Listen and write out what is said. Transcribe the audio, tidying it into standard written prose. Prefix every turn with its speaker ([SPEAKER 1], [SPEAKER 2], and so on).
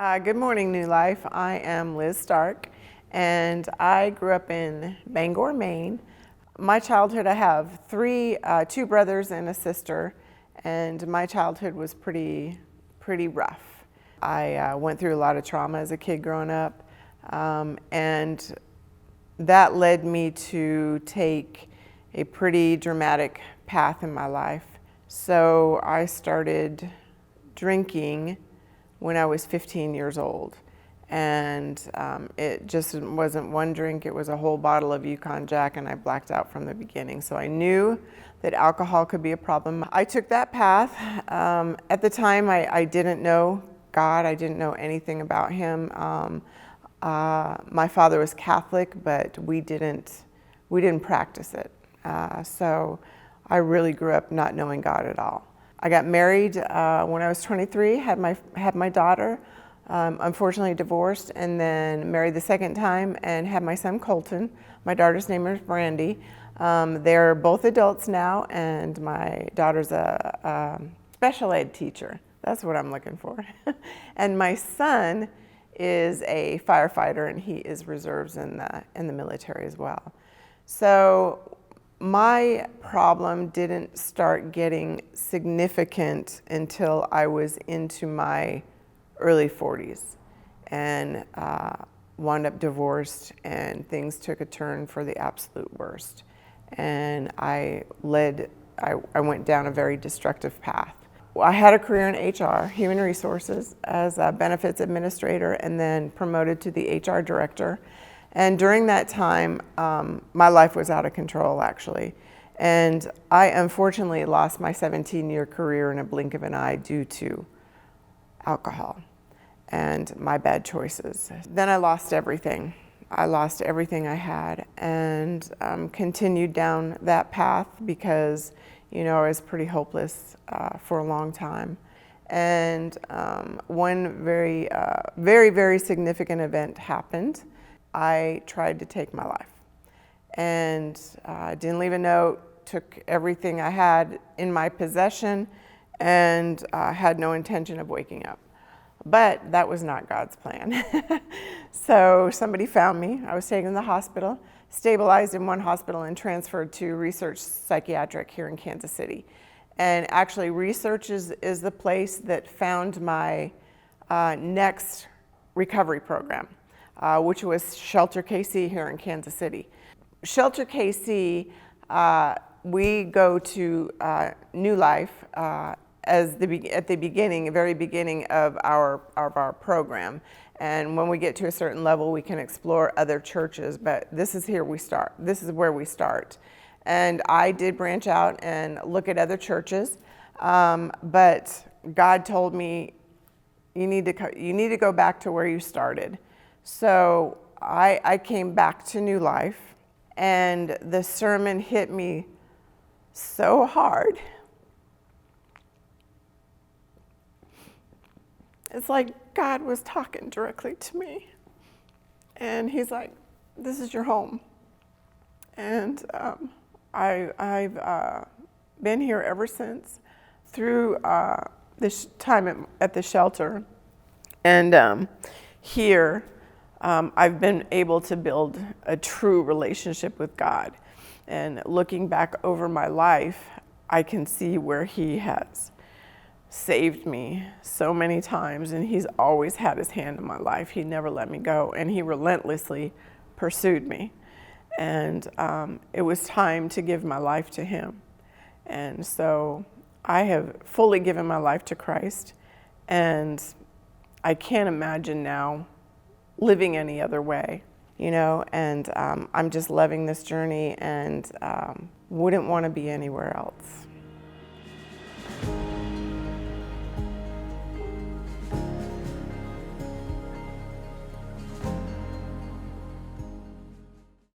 [SPEAKER 1] Good morning, New Life. I am Liz Stark, and I grew up in Bangor, Maine. My childhood, I have two brothers and a sister, and my childhood was pretty rough. I went through a lot of trauma as a kid growing up, and that led me to take a pretty dramatic path in my life. So I started drinking when I was 15 years old. And it just wasn't one drink, it was a whole bottle of Yukon Jack, and I blacked out from the beginning. So I knew that alcohol could be a problem. I took that path. At the time, I didn't know God, I didn't know anything about Him. My father was Catholic, but we didn't practice it. So I really grew up not knowing God at all. I got married when I was 23, had my daughter, unfortunately divorced, and then married the second time and had my son Colton. My daughter's name is Brandy. They're both adults now, and my daughter's a special ed teacher. That's what I'm looking for. And my son is a firefighter, and he is reserves in the military as well. So my problem didn't start getting significant until I was into my early 40s and wound up divorced, and things took a turn for the absolute worst. And I went down a very destructive path. I had a career in HR, human resources, as a benefits administrator, and then promoted to the HR director. And during that time, my life was out of control, actually. And I unfortunately lost my 17-year career in a blink of an eye due to alcohol and my bad choices. Then I lost everything. I lost everything I had, and continued down that path because, I was pretty hopeless for a long time. And one very, very significant event happened. I tried to take my life, and didn't leave a note, took everything I had in my possession, and had no intention of waking up. But that was not God's plan. So somebody found me. I was taken to the hospital, stabilized in one hospital, and transferred to Research Psychiatric here in Kansas City. And actually, Research is the place that found my next recovery program, which was Shelter KC here in Kansas City. Shelter KC, we go to New Life at the beginning, very beginning of our program. And when we get to a certain level, we can explore other churches, but this is where we start. And I did branch out and look at other churches, but God told me, you need to go back to where you started. So I came back to New Life, and the sermon hit me so hard. It's like God was talking directly to me. And He's like, this is your home. And I've been here ever since, through this time at the shelter. And here, I've been able to build a true relationship with God. And looking back over my life, I can see where He has saved me so many times, and He's always had His hand in my life. He never let me go, and He relentlessly pursued me. And it was time to give my life to Him. And so I have fully given my life to Christ, and I can't imagine now living any other way, and I'm just loving this journey, and wouldn't want to be anywhere else.